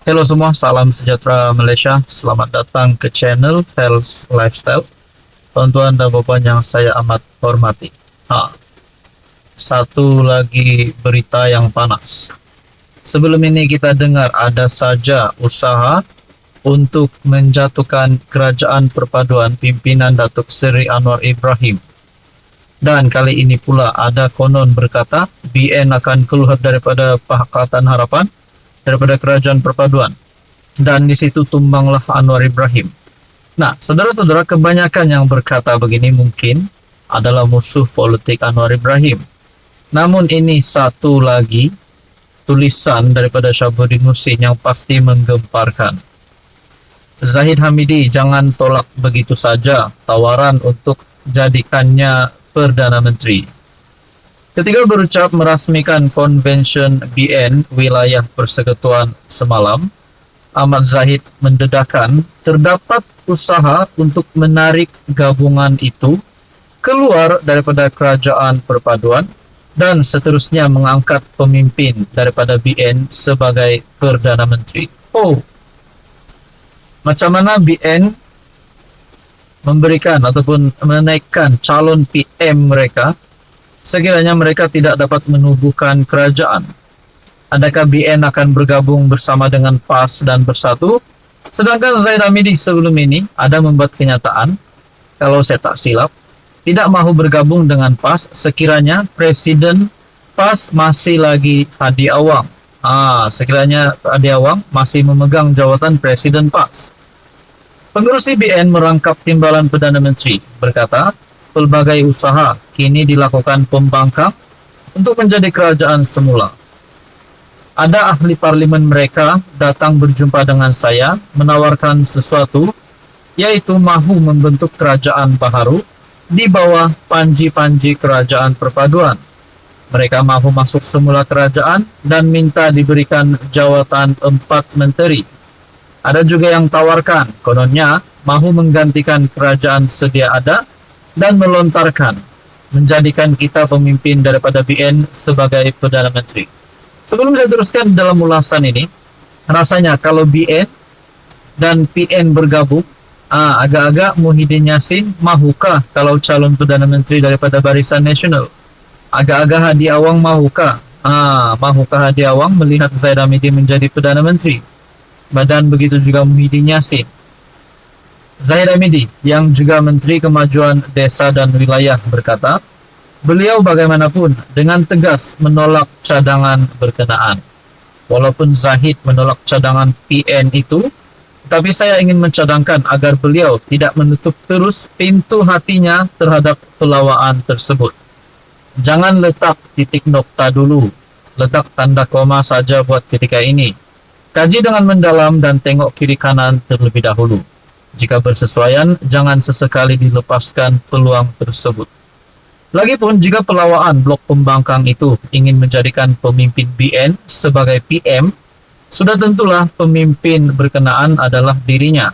Halo semua, salam sejahtera Malaysia. Selamat datang ke channel Fels Lifestyle. Tuan-tuan dan puan yang saya amat hormati. Satu lagi berita yang panas. Sebelum ini kita dengar ada saja usaha untuk menjatuhkan kerajaan perpaduan pimpinan Datuk Seri Anwar Ibrahim. Dan kali ini pula ada konon berkata BN akan keluar daripada Pakatan Harapan, daripada kerajaan perpaduan. Dan di situ tumbanglah Anwar Ibrahim. Nah, saudara-saudara, kebanyakan yang berkata begini mungkin adalah musuh politik Anwar Ibrahim. Namun ini satu lagi tulisan daripada Syabuddin Husin yang pasti menggemparkan. Zahid Hamidi jangan tolak begitu saja tawaran untuk jadikannya Perdana Menteri. Ketika berucap merasmikan Konvensyen BN Wilayah Persekutuan semalam, Ahmad Zahid mendedakan terdapat usaha untuk menarik gabungan itu keluar daripada kerajaan perpaduan dan seterusnya mengangkat pemimpin daripada BN sebagai Perdana Menteri. Macam mana BN memberikan ataupun menaikkan calon PM mereka sekiranya mereka tidak dapat menubuhkan kerajaan? Adakah BN akan bergabung bersama dengan PAS dan Bersatu? Sedangkan Zahid Hamidi sebelum ini ada membuat kenyataan, kalau saya tak silap, tidak mahu bergabung dengan PAS sekiranya Presiden PAS masih lagi Hadi Awang. Sekiranya Hadi Awang masih memegang jawatan Presiden PAS. Pengurusi BN merangkap timbalan Perdana Menteri, berkata, pelbagai usaha kini dilakukan pembangkang untuk menjadi kerajaan semula. Ada ahli parlimen mereka datang berjumpa dengan saya menawarkan sesuatu, yaitu mahu membentuk kerajaan baharu di bawah panji-panji kerajaan perpaduan. Mereka mahu masuk semula kerajaan dan minta diberikan jawatan 4 menteri. Ada juga yang tawarkan, kononnya mahu menggantikan kerajaan sedia ada dan melontarkan, menjadikan kita pemimpin daripada BN sebagai Perdana Menteri. Sebelum saya teruskan dalam ulasan ini, rasanya kalau BN dan PN bergabung, agak-agak Muhyiddin Yassin mahukah kalau calon Perdana Menteri daripada Barisan Nasional? Agak-agak Hadi Awang mahukah? Mahukah Hadi Awang melihat Zahid Hamidi menjadi Perdana Menteri? Dan begitu juga Muhyiddin Yassin. Zahid Hamidi yang juga Menteri Kemajuan Desa dan Wilayah berkata, beliau bagaimanapun dengan tegas menolak cadangan berkenaan. Walaupun Zahid menolak cadangan PN itu, tapi saya ingin mencadangkan agar beliau tidak menutup terus pintu hatinya terhadap pelawaan tersebut. Jangan letak titik nokta dulu, letak tanda koma saja buat ketika ini. Kaji dengan mendalam dan tengok kiri kanan terlebih dahulu. Jika bersesuaian, jangan sesekali dilepaskan peluang tersebut. Lagipun jika pelawaan blok pembangkang itu ingin menjadikan pemimpin BN sebagai PM, sudah tentulah pemimpin berkenaan adalah dirinya.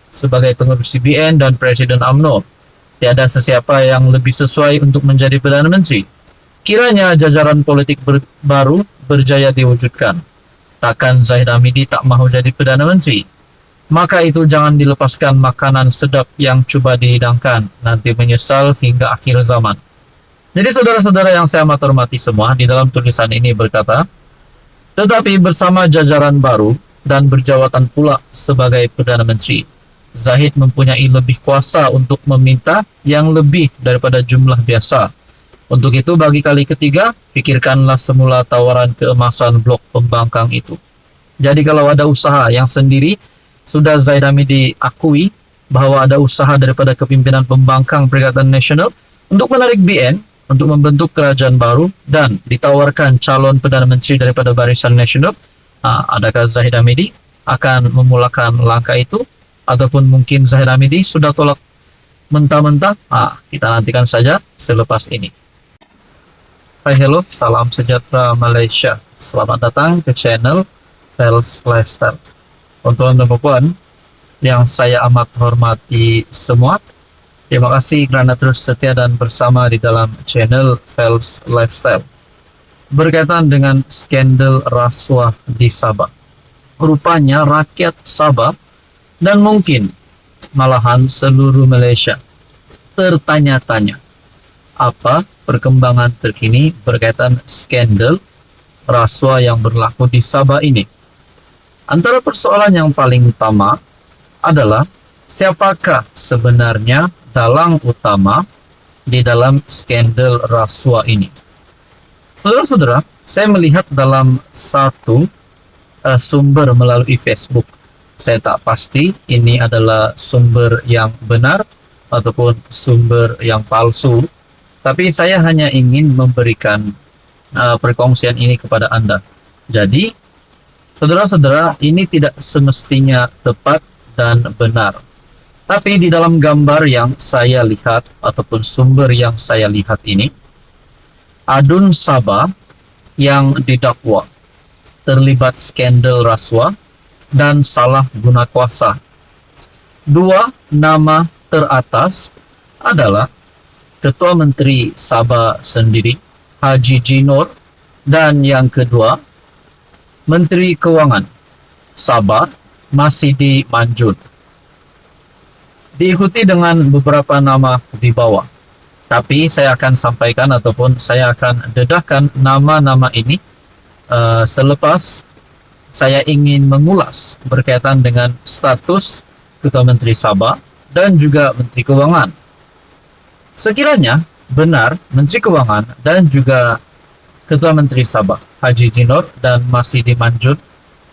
Sebagai pengurusi BN dan Presiden UMNO, tiada sesiapa yang lebih sesuai untuk menjadi Perdana Menteri. Kiranya jajaran politik baru berjaya diwujudkan. Takkan Zahid Hamidi tak mahu jadi Perdana Menteri? Maka itu jangan dilepaskan makanan sedap yang cuba dihidangkan, nanti menyesal hingga akhir zaman. Jadi saudara-saudara yang saya amat hormati semua, di dalam tulisan ini berkata, tetapi bersama jajaran baru dan berjawatan pula sebagai Perdana Menteri, Zahid mempunyai lebih kuasa untuk meminta yang lebih daripada jumlah biasa. Untuk itu bagi kali ketiga, pikirkanlah semula tawaran keemasan blok pembangkang itu. Jadi kalau ada usaha yang sendiri, sudah Zahid Hamidi akui bahwa ada usaha daripada kepimpinan pembangkang Perikatan Nasional untuk menarik BN, untuk membentuk kerajaan baru dan ditawarkan calon Perdana Menteri daripada Barisan Nasional, adakah Zahid Hamidi akan memulakan langkah itu? Ataupun mungkin Zahid Hamidi sudah tolak mentah-mentah? Kita nantikan saja selepas ini. Hai, hello, salam sejahtera Malaysia. Selamat datang ke channel Fels Lifestyle. Tuan-tuan dan puan yang saya amat hormati semua, terima kasih kerana terus setia dan bersama di dalam channel Fels Lifestyle. Berkaitan dengan skandal rasuah di Sabah. rupanya rakyat Sabah dan mungkin malahan seluruh Malaysia tertanya-tanya apa perkembangan terkini berkaitan skandal rasuah yang berlaku di Sabah ini. Antara persoalan yang paling utama adalah siapakah sebenarnya dalang utama di dalam skandal rasuah ini. Saudara-saudara, saya melihat dalam satu sumber melalui Facebook. Saya tak pasti ini adalah sumber yang benar ataupun sumber yang palsu, tapi saya hanya ingin memberikan perkongsian ini kepada Anda. Jadi, saudara-saudara, ini tidak semestinya tepat dan benar. Tapi di dalam gambar yang saya lihat ataupun sumber yang saya lihat ini, Adun Sabah yang didakwa terlibat skandal rasuah dan salah guna kuasa. Dua nama teratas adalah Ketua Menteri Sabah sendiri, Haji Jinor, dan yang kedua, Menteri Kewangan Sabah, Masidi Manjun. Diikuti dengan beberapa nama di bawah. Tapi saya akan sampaikan ataupun saya akan dedahkan nama-nama ini selepas saya ingin mengulas berkaitan dengan status Ketua Menteri Sabah dan juga Menteri Kewangan. Sekiranya benar Menteri Kewangan dan juga Ketua Menteri Sabah, Haji Jinor dan Masidi Manjun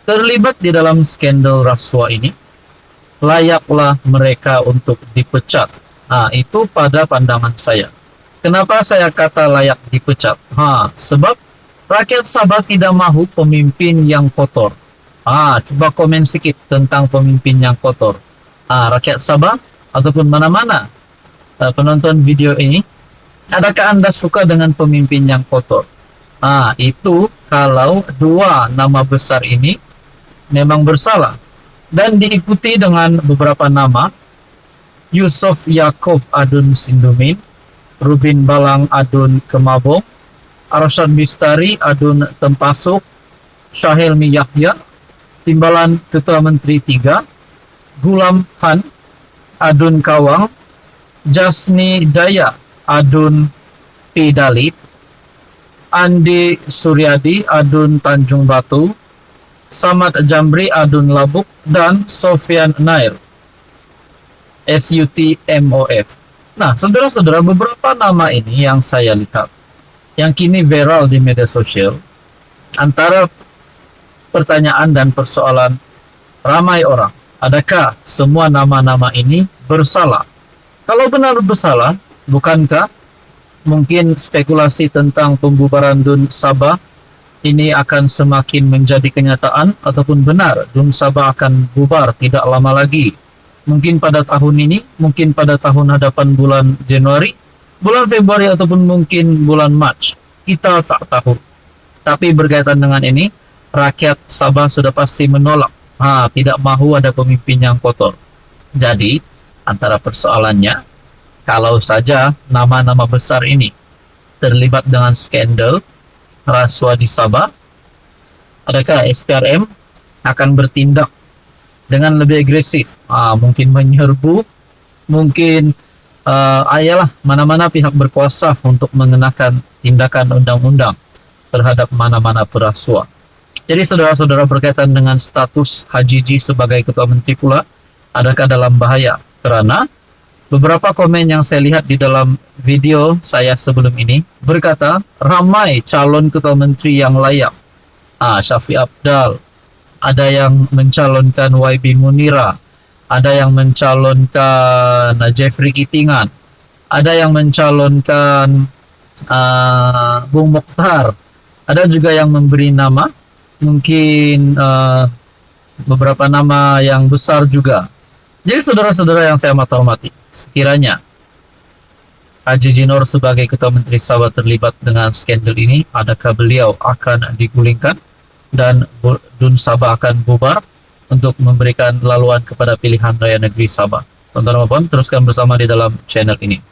terlibat di dalam skandal rasuah ini, layaklah mereka untuk dipecat. Nah, itu pada pandangan saya. Kenapa saya kata layak dipecat? Sebab rakyat Sabah tidak mahu pemimpin yang kotor. Coba komen sedikit tentang pemimpin yang kotor. Rakyat Sabah ataupun mana-mana penonton video ini, adakah Anda suka dengan pemimpin yang kotor? Itu kalau dua nama besar ini memang bersalah. Dan diikuti dengan beberapa nama, Yusof Yaakob Adun Sindumin, Rubin Balang Adun Kemabong, Arsyad Bistari Adun Tempasuk, Syahilmi Yahya, Timbalan Ketua Menteri 3, Gulam Han Adun Kawang, Jasni Daya Adun Pidalit, Andi Suryadi Adun Tanjung Batu, Samad Jamri Adun Labuk, dan Sofian Nair SUTMOF. Nah, saudara-saudara, beberapa nama ini yang saya lihat yang kini viral di media sosial, antara pertanyaan dan persoalan ramai orang, adakah semua nama-nama ini bersalah? Kalau benar bersalah, bukankah mungkin spekulasi tentang pembubaran DUN Sabah ini akan semakin menjadi kenyataan ataupun benar DUN Sabah akan bubar tidak lama lagi? Mungkin pada tahun ini, mungkin pada tahun hadapan bulan Januari, bulan Februari, ataupun mungkin bulan Mac. Kita tak tahu. Tapi berkaitan dengan ini, rakyat Sabah sudah pasti menolak. Tidak mahu ada pemimpin yang kotor. Jadi, antara persoalannya, kalau saja nama-nama besar ini terlibat dengan skandal rasuah di Sabah, adakah SPRM akan bertindak dengan lebih agresif, mungkin menyerbu, mungkin ayalah mana-mana pihak berkuasa untuk mengenakan tindakan undang-undang terhadap mana-mana perasuah. Jadi saudara-saudara, berkaitan dengan status Haji J sebagai Ketua Menteri pula, adakah dalam bahaya? Karena beberapa komen yang saya lihat di dalam video saya sebelum ini berkata ramai calon Ketua Menteri yang layak. Syafiq Apdal, ada yang mencalonkan YB Munira, ada yang mencalonkan Jeffrey Kitingan, ada yang mencalonkan Bung Mokhtar, ada juga yang memberi nama, mungkin beberapa nama yang besar juga. Jadi saudara-saudara yang saya hormati, sekiranya Haji Jinor sebagai Ketua Menteri Sabah terlibat dengan skandal ini, adakah beliau akan digulingkan dan DUN Sabah akan bubar untuk memberikan laluan kepada pilihan raya negeri Sabah? Tonton teruskan bersama di dalam channel ini.